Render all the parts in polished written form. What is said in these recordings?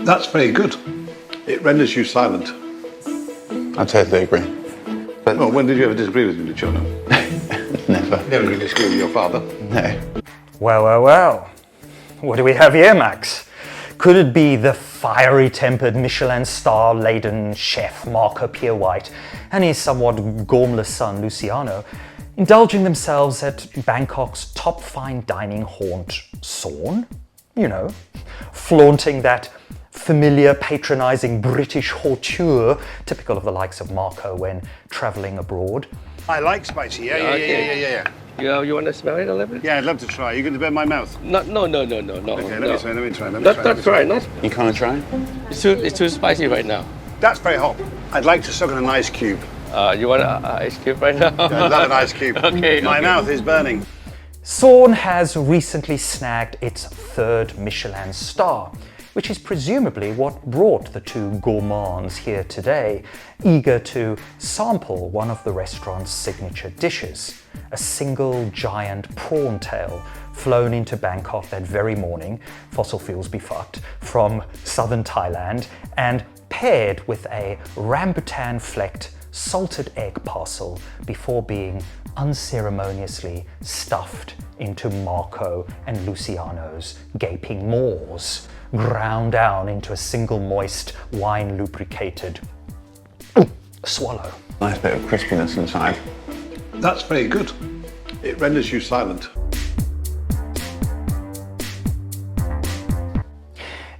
That's very good. It renders you silent. I totally agree. But Well, when did you ever disagree with me, John? never. Never really disagree with your father. No. Well. What do we have here, Max? Could it be the fiery-tempered Michelin star-laden chef Marco Pierre White and his somewhat gormless son Luciano indulging themselves at Bangkok's top fine dining haunt, Sawn? You know, flaunting that familiar, patronising British hauteur typical of the likes of Marco when travelling abroad. I like spicy, yeah. You want to smell it a little bit? Yeah, I'd love to try. You're going to burn my mouth. No. Okay, let me try. Not try, not. You can't try? It's too spicy right now. That's very hot. I'd like to suck on an ice cube. You want an ice cube right now? I'd love an ice cube. My mouth is burning. Sawn has recently snagged its third Michelin star, which is presumably what brought the two gourmands here today, eager to sample one of the restaurant's signature dishes, a single giant prawn tail flown into Bangkok that very morning, fossil fuels be fucked, from southern Thailand, and paired with a rambutan-flecked salted egg parcel before being unceremoniously stuffed into Marco and Luciano's gaping maws, ground down into a single moist, wine-lubricated swallow. Nice bit of crispiness inside. That's very good. It renders you silent.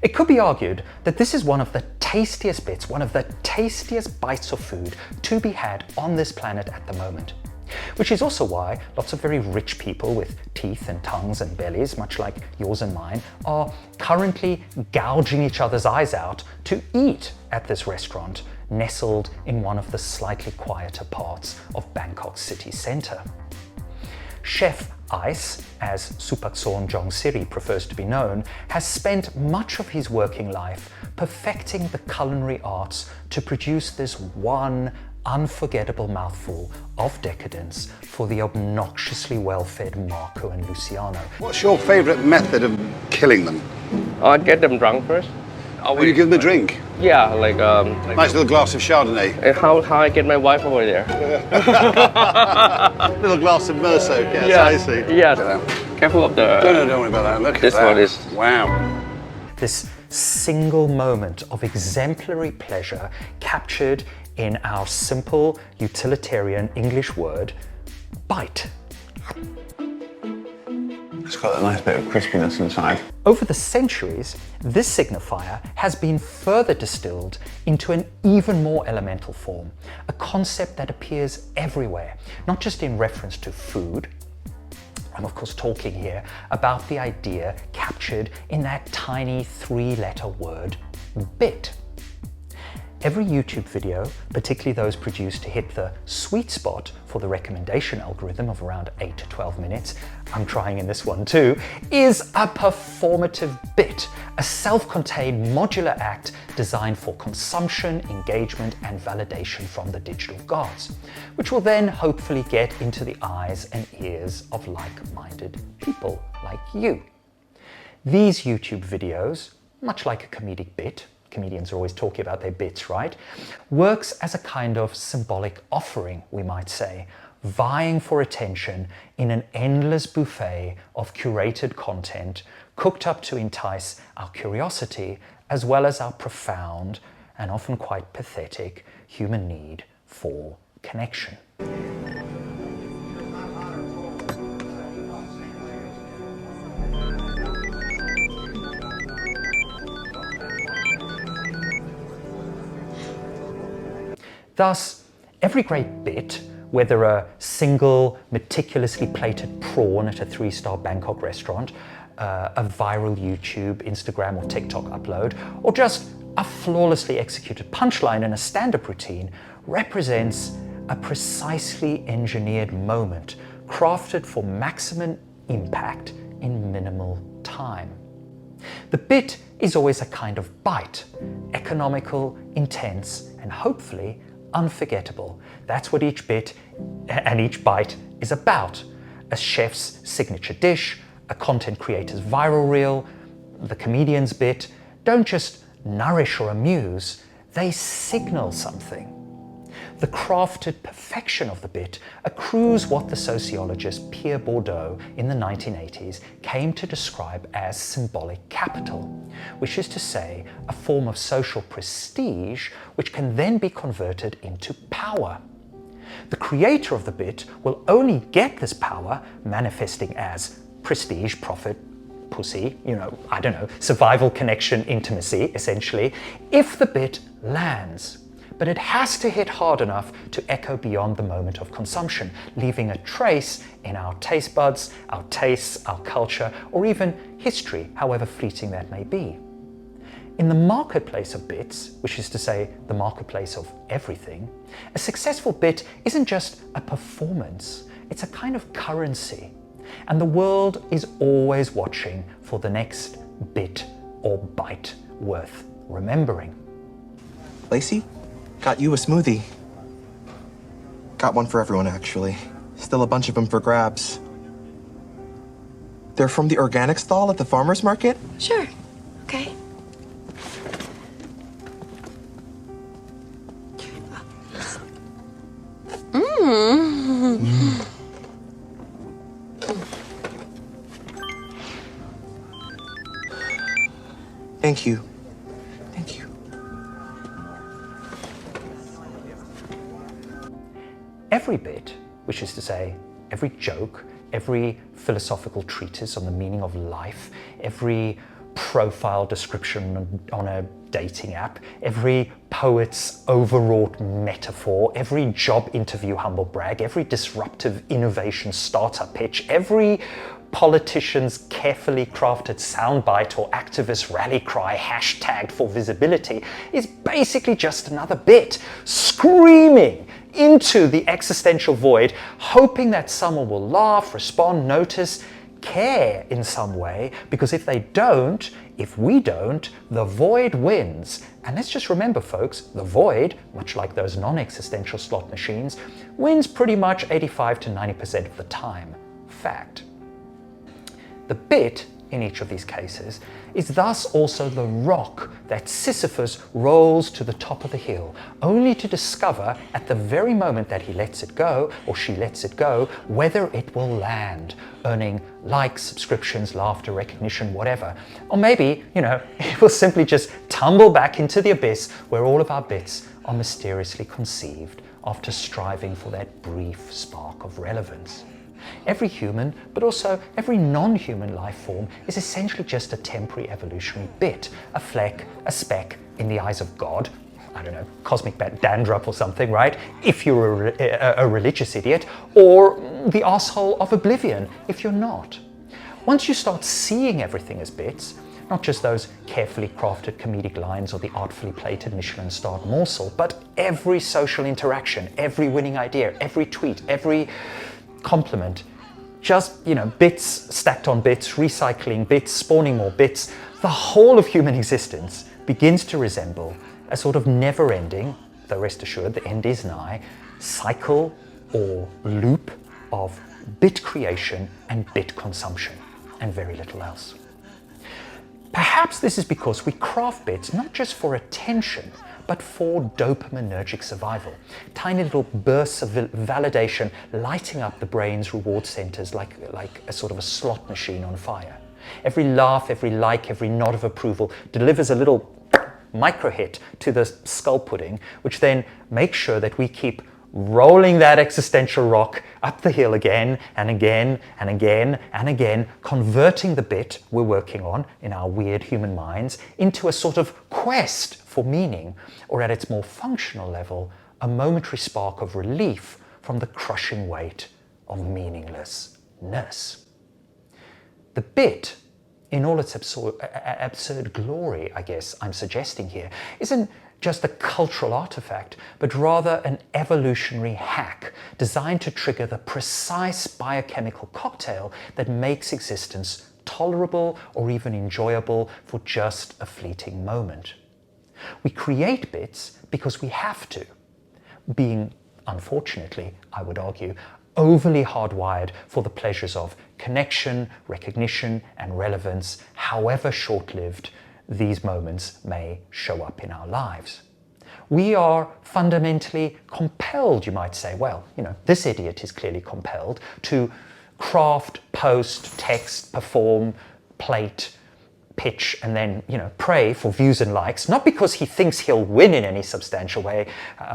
It could be argued that this is one of the tastiest bites of food to be had on this planet at the moment. Which is also why lots of very rich people with teeth and tongues and bellies, much like yours and mine, are currently gouging each other's eyes out to eat at this restaurant, nestled in one of the slightly quieter parts of Bangkok's city centre. Chef Ice, as Supaksorn Jongsiri prefers to be known, has spent much of his working life perfecting the culinary arts to produce this one unforgettable mouthful of decadence for the obnoxiously well-fed Marco and Luciano. What's your favourite method of killing them? I'll get them drunk first. Will you give them a drink? Yeah, like Nice little glass of Chardonnay. and how I get my wife over there? Little glass of Merceau, yes, Yeah. I see. Yes. Look at that. Careful of the. No, don't worry about that. Look This at that. one is- Wow. This single moment of exemplary pleasure captured in our simple utilitarian English word, bite. It's got a nice bit of crispiness inside. Over the centuries, this signifier has been further distilled into an even more elemental form, a concept that appears everywhere, not just in reference to food. I'm of course talking here about the idea captured in that tiny three-letter word, bit. Every YouTube video, particularly those produced to hit the sweet spot for the recommendation algorithm of around 8 to 12 minutes, I'm trying in this one too, is a performative bit, a self-contained modular act designed for consumption, engagement, and validation from the digital gods, which will then hopefully get into the eyes and ears of like-minded people like you. These YouTube videos, much like a comedic bit, comedians are always talking about their bits, right? Works as a kind of symbolic offering, we might say, vying for attention in an endless buffet of curated content cooked up to entice our curiosity as well as our profound and often quite pathetic human need for connection. Thus, every great bit, whether a single, meticulously plated prawn at a 3-star Bangkok restaurant, a viral YouTube, Instagram or TikTok upload, or just a flawlessly executed punchline in a stand-up routine, represents a precisely engineered moment crafted for maximum impact in minimal time. The bit is always a kind of bite, economical, intense, and hopefully unforgettable. That's what each bit and each bite is about. A chef's signature dish, a content creator's viral reel, the comedian's bit don't just nourish or amuse, they signal something. The crafted perfection of the bit accrues what the sociologist Pierre Bourdieu in the 1980s came to describe as symbolic capital, which is to say, a form of social prestige which can then be converted into power. The creator of the bit will only get this power, manifesting as prestige, profit, pussy, I don't know, survival, connection, intimacy, essentially, if the bit lands. But it has to hit hard enough to echo beyond the moment of consumption, leaving a trace in our taste buds, our tastes, our culture, or even history, however fleeting that may be. In the marketplace of bits, which is to say the marketplace of everything, a successful bit isn't just a performance, it's a kind of currency. And the world is always watching for the next bit or byte worth remembering. Lacey, got you a smoothie. Got one for everyone, actually. Still a bunch of them for grabs. They're from the organic stall at the farmer's market? Sure. Okay. Thank you. Thank you. Every bit, which is to say, every joke, every philosophical treatise on the meaning of life, every profile description on a dating app, every poet's overwrought metaphor, every job interview humble brag, every disruptive innovation startup pitch, every politician's carefully crafted soundbite or activist rally cry hashtagged for visibility is basically just another bit screaming into the existential void, hoping that someone will laugh, respond, notice, care in some way, because if they don't, if we don't, the void wins. And let's just remember, folks, the void, much like those non-existential slot machines, wins pretty much 85 to 90% of the time. Fact. The bit, in each of these cases, is thus also the rock that Sisyphus rolls to the top of the hill, only to discover at the very moment that he lets it go, or she lets it go, whether it will land, earning likes, subscriptions, laughter, recognition, whatever. Or maybe, it will simply just tumble back into the abyss where all of our bits are mysteriously conceived after striving for that brief spark of relevance. Every human, but also every non-human life form is essentially just a temporary evolutionary bit, a fleck, a speck in the eyes of God, I don't know, cosmic dandruff or something, right? If you're a religious idiot, or the asshole of oblivion if you're not. Once you start seeing everything as bits, not just those carefully crafted comedic lines or the artfully plated Michelin-starred morsel, but every social interaction, every winning idea, every tweet, every compliment, just, bits stacked on bits, recycling bits, spawning more bits, the whole of human existence begins to resemble a sort of never-ending, though rest assured the end is nigh, cycle or loop of bit creation and bit consumption, and very little else. Perhaps this is because we craft bits not just for attention, but for dopaminergic survival. Tiny little bursts of validation lighting up the brain's reward centers like a sort of a slot machine on fire. Every laugh, every like, every nod of approval delivers a little micro hit to the skull pudding, which then makes sure that we keep rolling that existential rock up the hill again and again and again and again, converting the bit we're working on in our weird human minds into a sort of quest for meaning, or at its more functional level, a momentary spark of relief from the crushing weight of meaninglessness. The bit, in all its absurd glory, I guess I'm suggesting here, isn't just a cultural artifact, but rather an evolutionary hack designed to trigger the precise biochemical cocktail that makes existence tolerable or even enjoyable for just a fleeting moment. We create bits because we have to, being, unfortunately, I would argue, overly hardwired for the pleasures of connection, recognition, and relevance, however short-lived these moments may show up in our lives. We are fundamentally compelled, you might say, well, this idiot is clearly compelled to craft, post, text, perform, plate, pitch, and then, pray for views and likes, not because he thinks he'll win in any substantial way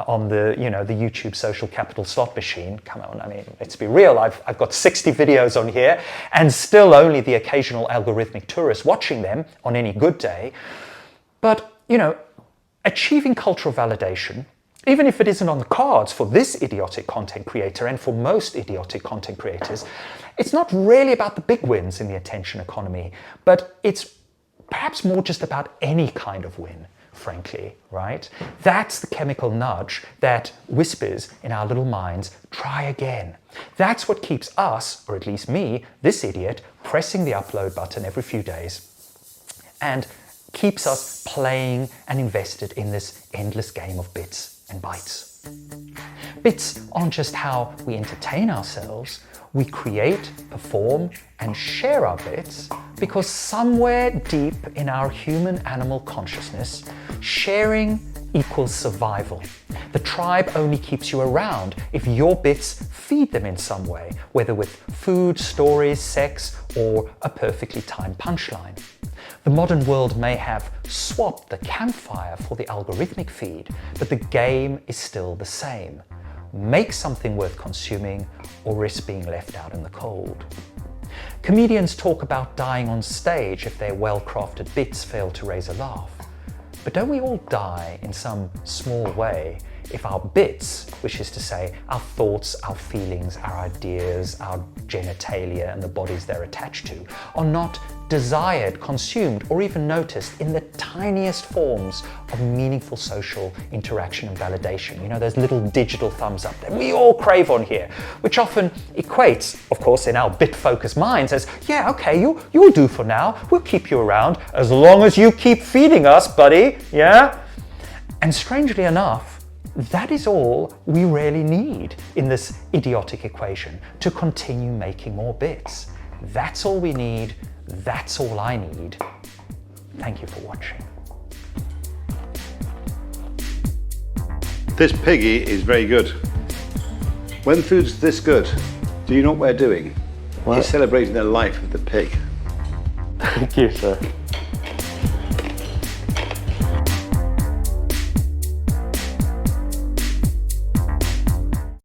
on the, the YouTube social capital slot machine. Come on, I mean, let's be real. I've got 60 videos on here and still only the occasional algorithmic tourist watching them on any good day. But, achieving cultural validation, even if it isn't on the cards for this idiotic content creator and for most idiotic content creators, it's not really about the big wins in the attention economy, but it's perhaps more just about any kind of win, frankly, right? That's the chemical nudge that whispers in our little minds, try again. That's what keeps us, or at least me, this idiot, pressing the upload button every few days and keeps us playing and invested in this endless game of bits and bytes. Bits aren't just how we entertain ourselves. We create, perform, and share our bits because somewhere deep in our human-animal consciousness, sharing equals survival. The tribe only keeps you around if your bits feed them in some way, whether with food, stories, sex, or a perfectly timed punchline. The modern world may have swapped the campfire for the algorithmic feed, but the game is still the same. Make something worth consuming or risk being left out in the cold. Comedians talk about dying on stage if their well-crafted bits fail to raise a laugh. But don't we all die in some small way if our bits, which is to say our thoughts, our feelings, our ideas, our genitalia and the bodies they're attached to, are not desired, consumed, or even noticed in the tiniest forms of meaningful social interaction and validation? Those little digital thumbs up that we all crave on here, which often equates, of course, in our bit-focused minds as, yeah, okay, you'll do for now. We'll keep you around as long as you keep feeding us, buddy, yeah? And strangely enough, that is all we really need in this idiotic equation to continue making more bits. That's all we need. That's all I need. Thank you for watching. This piggy is very good. When food's this good, do you know what we're doing? What? We're celebrating the life of the pig. Thank you, sir.